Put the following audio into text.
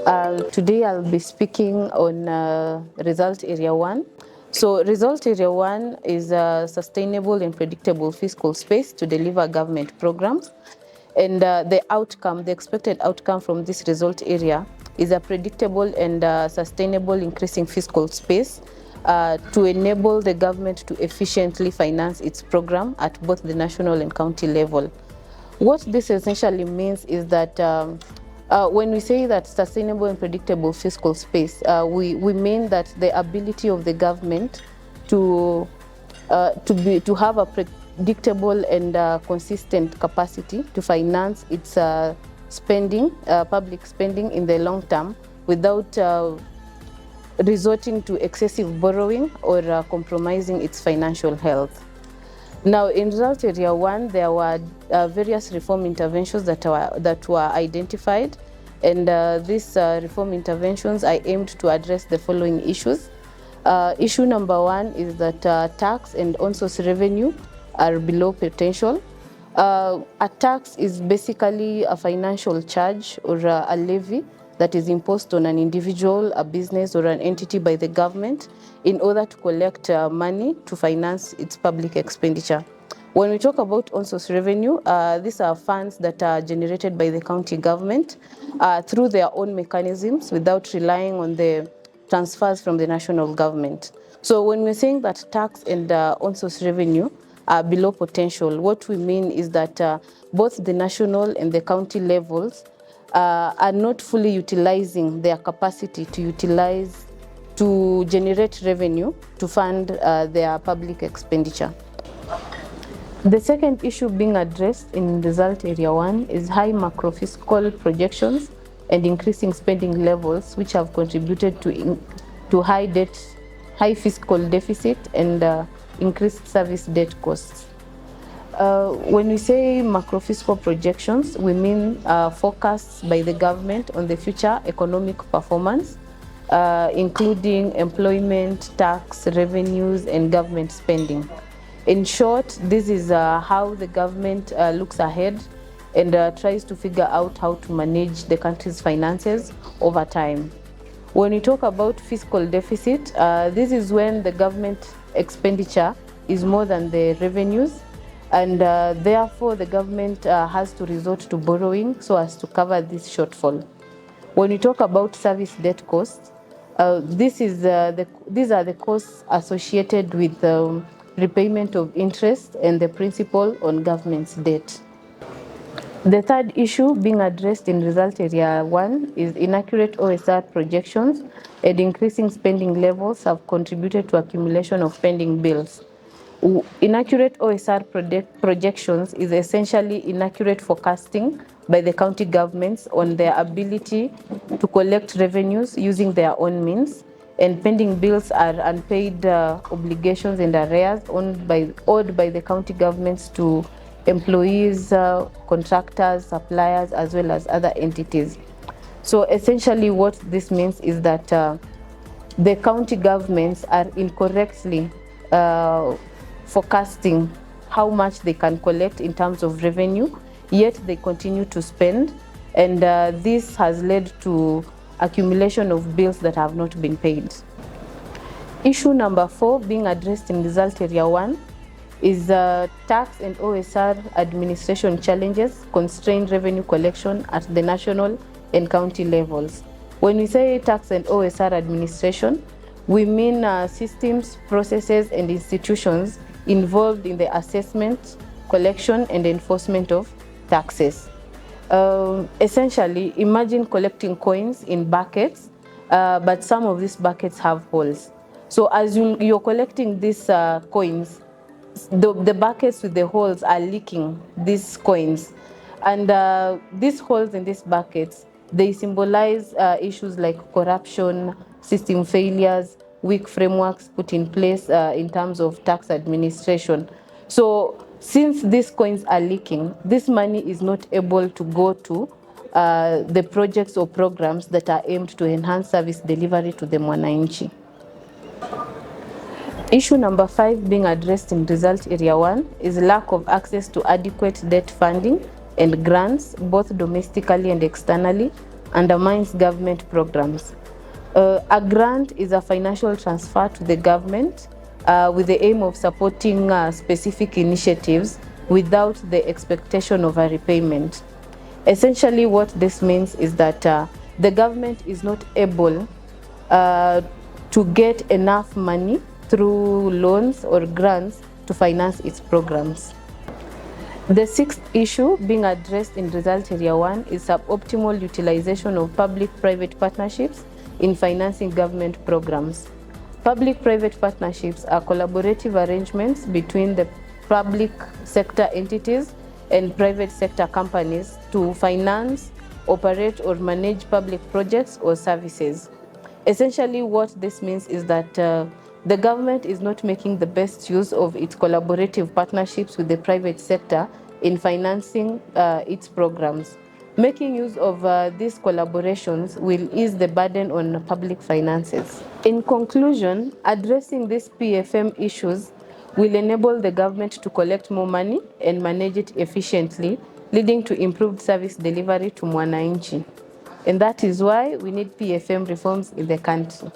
Today I'll be speaking on Result Area 1. So Result Area 1 is a sustainable and predictable fiscal space to deliver government programs. And the expected outcome from this result area is a predictable and sustainable increasing fiscal space to enable the government to efficiently finance its program at both the national and county level. What this essentially means is that when we say that sustainable and predictable fiscal space, we mean that the ability of the government to have a predictable and consistent capacity to finance its public spending in the long term without resorting to excessive borrowing or compromising its financial health. Now, in Result Area 1, there were various reform interventions that were identified, and these reform interventions are aimed to address the following issues. Issue number 1 is that tax and on-source revenue are below potential. A tax is basically a financial charge or a levy that is imposed on an individual, a business, or an entity by the government in order to collect money to finance its public expenditure. When we talk about on-source revenue, these are funds that are generated by the county government through their own mechanisms without relying on the transfers from the national government. So when we're saying that tax and on-source revenue are below potential, what we mean is that both the national and the county levels are not fully utilizing their capacity to generate revenue to fund their public expenditure. The second issue being addressed in Result Area 1 is high macro-fiscal projections and increasing spending levels, which have contributed to high fiscal deficit and increased service debt costs. When we say macro-fiscal projections, we mean forecasts by the government on the future economic performance, including employment, tax, revenues, and government spending. In short, this is how the government looks ahead and tries to figure out how to manage the country's finances over time. When we talk about fiscal deficit, this is when the government expenditure is more than the revenues, and therefore the government has to resort to borrowing so as to cover this shortfall. When we talk about service debt costs, these are the costs associated with repayment of interest and the principal on government's debt. The third issue being addressed in Result Area 1 is inaccurate OSR projections and increasing spending levels have contributed to accumulation of pending bills. Inaccurate OSR projections is essentially inaccurate forecasting by the county governments on their ability to collect revenues using their own means, and pending bills are unpaid obligations and arrears owed by the county governments to employees, contractors, suppliers, as well as other entities. So essentially what this means is that the county governments are incorrectly forecasting how much they can collect in terms of revenue, yet they continue to spend, and this has led to accumulation of bills that have not been paid. Issue number 4 being addressed in Result Area 1 is tax and OSR administration challenges constrain revenue collection at the national and county levels. When we say tax and OSR administration, we mean systems, processes, and institutions involved in the assessment, collection, and enforcement of taxes. Essentially, imagine collecting coins in buckets, but some of these buckets have holes. So as you're collecting these coins, the buckets with the holes are leaking these coins. And these holes in these buckets, they symbolize issues like corruption, system failures, weak frameworks put in place in terms of tax administration. So since these coins are leaking, this money is not able to go to the projects or programs that are aimed to enhance service delivery to the mwananchi. Issue number 5 being addressed in Result Area 1 is lack of access to adequate debt funding and grants, both domestically and externally, undermines government programs. A grant is a financial transfer to the government with the aim of supporting specific initiatives without the expectation of a repayment. Essentially, what this means is that the government is not able to get enough money through loans or grants to finance its programs. The sixth issue being addressed in Result Area 1 is suboptimal utilization of public-private partnerships in financing government programs. Public-private partnerships are collaborative arrangements between the public sector entities and private sector companies to finance, operate, or manage public projects or services. Essentially, what this means is that the government is not making the best use of its collaborative partnerships with the private sector in financing its programs. Making use of these collaborations will ease the burden on public finances. In conclusion, addressing these PFM issues will enable the government to collect more money and manage it efficiently, leading to improved service delivery to mwananchi. And that is why we need PFM reforms in the country.